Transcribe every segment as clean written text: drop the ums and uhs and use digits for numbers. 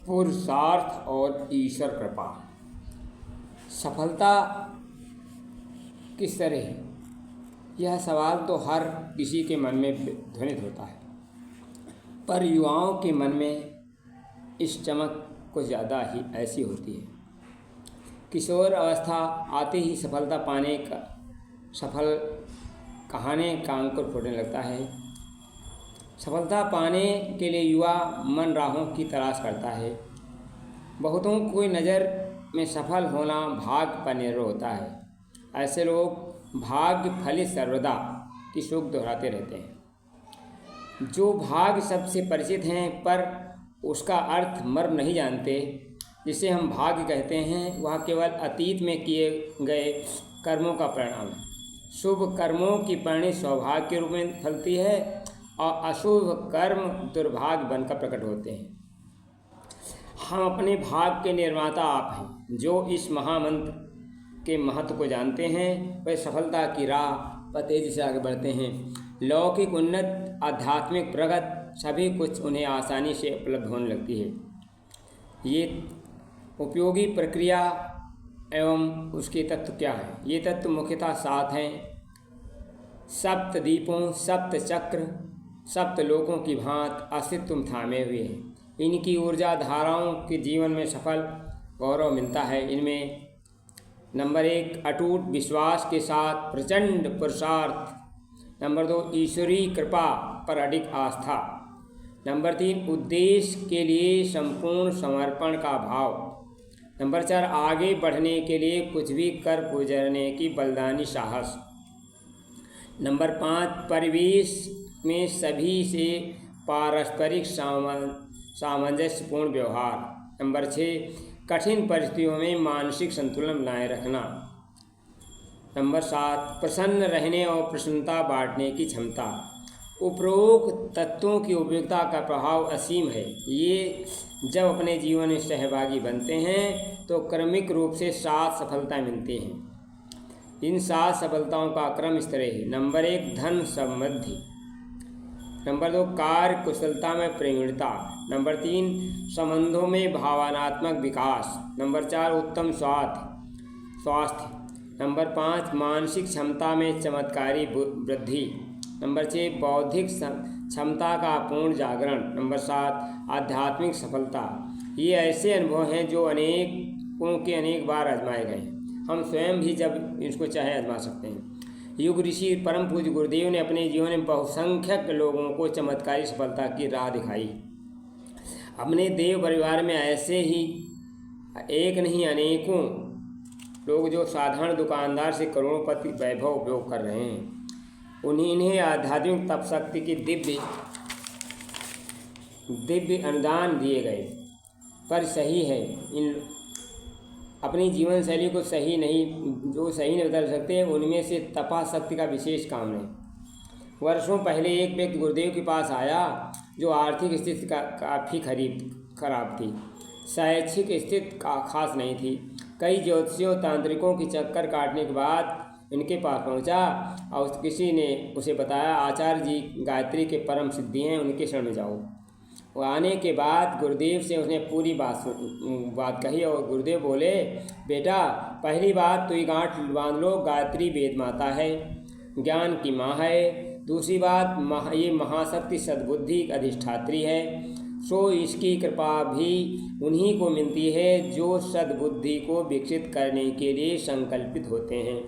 पुरुषार्थ और ईश्वर कृपा। सफलता किस तरह है, यह सवाल तो हर किसी के मन में ध्वनित होता है, पर युवाओं के मन में इस चमक कुछ ज़्यादा ही ऐसी होती है। किशोर अवस्था आते ही सफलता पाने का सफल कहानी का अंकुर फूटने लगता है। सफलता पाने के लिए युवा मन राहों की तलाश करता है। बहुतों की नज़र में सफल होना भाग्य पर निर्भर होता है। ऐसे लोग भाग्य फलित सर्वदा की शोक दोहराते रहते हैं। जो भाग्य सबसे परिचित हैं पर उसका अर्थ मर्म नहीं जानते, जिसे हम भाग्य कहते हैं, वह केवल अतीत में किए गए कर्मों का परिणाम है। शुभ कर्मों की परिणति सौभाग्य के रूप में फलती है और अशुभ कर्म दुर्भाग्य बनकर प्रकट होते हैं। हम अपने भाग्य के निर्माता आप हैं। जो इस महामंत्र के महत्व को जानते हैं वे सफलता की राह पर तेजी से आगे बढ़ते हैं। लौकिक उन्नत आध्यात्मिक प्रगति सभी कुछ उन्हें आसानी से उपलब्ध होने लगती है। ये उपयोगी प्रक्रिया एवं उसके तत्व क्या हैं? ये तत्व मुख्यतः 7 हैं। सप्त दीपों, सप्त चक्र, सप्त लोकों की भांत अस्तित्व थामे हुए हैं। इनकी ऊर्जा धाराओं के जीवन में सफल गौरव मिलता है। इनमें नंबर 1 अटूट विश्वास के साथ प्रचंड पुरुषार्थ। नंबर 2 ईश्वरीय कृपा पर अडिग आस्था। नंबर 3 उद्देश्य के लिए संपूर्ण समर्पण का भाव। नंबर 4 आगे बढ़ने के लिए कुछ भी कर गुजरने की बलिदानी साहस। नंबर 5 परिवेश में सभी से पारस्परिक सामंजस्यपूर्ण व्यवहार। नंबर 6 कठिन परिस्थितियों में मानसिक संतुलन बनाए रखना। नंबर 7 प्रसन्न रहने और प्रसन्नता बांटने की क्षमता। उपरोक्त तत्वों की उपयोगिता का प्रभाव असीम है। ये जब अपने जीवन में सहभागी बनते हैं तो क्रमिक रूप से 7 सफलताएं मिलती हैं। इन 7 सफलताओं का क्रम इस तरह है। नंबर 1 धन समृद्धि। नंबर 2 कार्य कुशलता में प्रवीणता। नंबर 3 संबंधों में भावनात्मक विकास। नंबर 4 उत्तम स्वास्थ्य। नंबर 5 मानसिक क्षमता में चमत्कारी वृद्धि। नंबर 6 बौद्धिक क्षमता का पूर्ण जागरण। नंबर 7 आध्यात्मिक सफलता। ये ऐसे अनुभव हैं जो अनेकों के अनेक बार आजमाए गए। हम स्वयं भी जब इसको चाहे आजमा सकते हैं। युग ऋषि परम पूज्य गुरुदेव ने अपने जीवन में बहुसंख्यक लोगों को चमत्कारी सफलता की राह दिखाई। अपने देव परिवार में ऐसे ही एक नहीं अनेकों लोग जो साधारण दुकानदार से करोड़पति वैभव उपयोग कर रहे हैं, उन्हें आध्यात्मिक तप शक्ति की दिव्य अनुदान दिए गए। पर सही है, इन अपनी जीवन शैली को सही नहीं बदल सकते, उनमें से तपा शक्ति का विशेष काम नहीं। वर्षों पहले एक व्यक्ति गुरुदेव के पास आया जो आर्थिक स्थिति काफ़ी खराब थी। शैक्षिक स्थिति खास नहीं थी। कई ज्योतिषियों तांत्रिकों की चक्कर काटने के बाद इनके पास पहुंचा और किसी ने उसे बताया, आचार्य जी गायत्री के परम सिद्धि हैं, उनके शरण में जाओ। वो आने के बाद गुरुदेव से उसने पूरी बात कही और गुरुदेव बोले, बेटा पहली बात तो ये गांठ बांध लो, गायत्री वेद माता है, ज्ञान की माँ है। दूसरी बात ये महाशक्ति सद्बुद्धि अधिष्ठात्री है, सो इसकी कृपा भी उन्हीं को मिलती है जो सद्बुद्धि को विकसित करने के लिए संकल्पित होते हैं।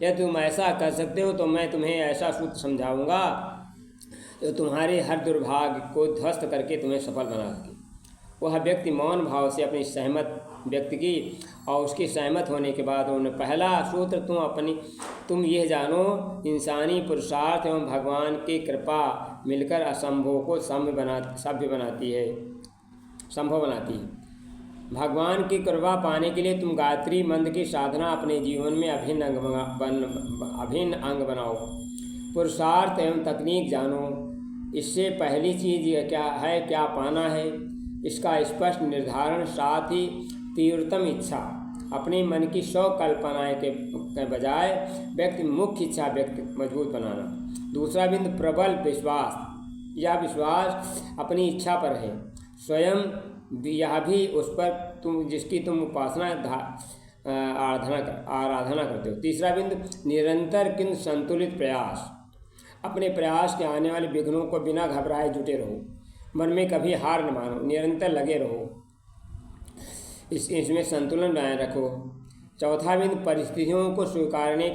यदि तुम ऐसा कर सकते हो तो मैं तुम्हें ऐसा सूत्र समझाऊंगा तो तुम्हारे हर दुर्भाग्य को ध्वस्त करके तुम्हें सफल बना सके। वह व्यक्ति मौन भाव से अपनी सहमत व्यक्त की और उसके सहमत होने के बाद उन्होंने पहला सूत्र, तुम यह जानो, इंसानी पुरुषार्थ एवं भगवान की कृपा मिलकर असंभव को संभव बनाती है। भगवान की कृपा पाने के लिए तुम गायत्री मंत्र की साधना अपने जीवन में अभिन्न अंग बनाओ। पुरुषार्थ एवं तकनीक जानो। इससे पहली चीज़ क्या पाना है, इसका स्पष्ट निर्धारण, साथ ही तीव्रतम इच्छा। अपने मन की 100 कल्पनाएं के बजाय व्यक्ति मुख्य इच्छा मजबूत बनाना। दूसरा बिंदु प्रबल विश्वास। यह विश्वास अपनी इच्छा पर है, स्वयं यह भी उस पर तुम जिसकी तुम आराधना करते हो। तीसरा बिंदु, निरंतर किंतु संतुलित प्रयास। अपने प्रयास के आने वाले विघ्नों को बिना घबराए जुटे रहो, मन में कभी हार न मानो, निरंतर लगे रहो, इसमें संतुलन बनाए रखो। चौथा बिंदु, परिस्थितियों को स्वीकारने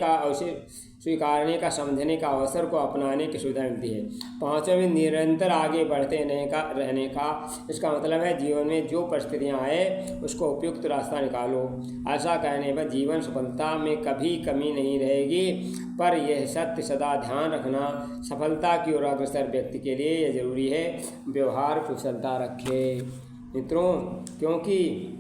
का समझने का अवसर को अपनाने की सुविधा मिलती है। पांचवें बिंदु, निरंतर आगे बढ़ते रहने का। इसका मतलब है जीवन में जो परिस्थितियां आए उसको उपयुक्त रास्ता निकालो। ऐसा कहने पर जीवन सफलता में कभी कमी नहीं रहेगी, पर यह सत्य सदा ध्यान रखना, सफलता की ओर अग्रसर व्यक्ति के लिए यह जरूरी है व्यवहार कुशलता रखे। मित्रों, क्योंकि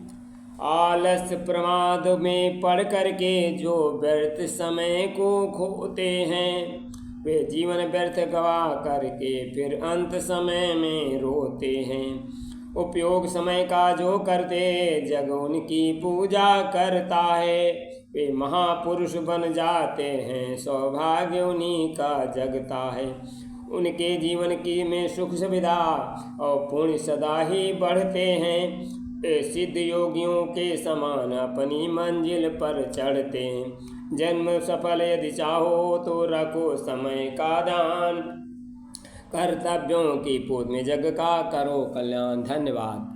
आलस प्रमाद में पड़ करके जो व्यर्थ समय को खोते हैं, वे जीवन व्यर्थ गवा करके फिर अंत समय में रोते हैं। उपयोग समय का जो करते जग उनकी पूजा करता है, वे महापुरुष बन जाते हैं, सौभाग्य उन्हीं का जगता है। उनके जीवन की में सुख सुविधा और पुण्य सदा ही बढ़ते हैं, सिद्ध योगियों के समान अपनी मंजिल पर चढ़ते हैं। जन्म सफल यदि चाहो तो रखो समय का दान, कर्तव्यों की पूर्ण में जग का करो कल्याण। धन्यवाद।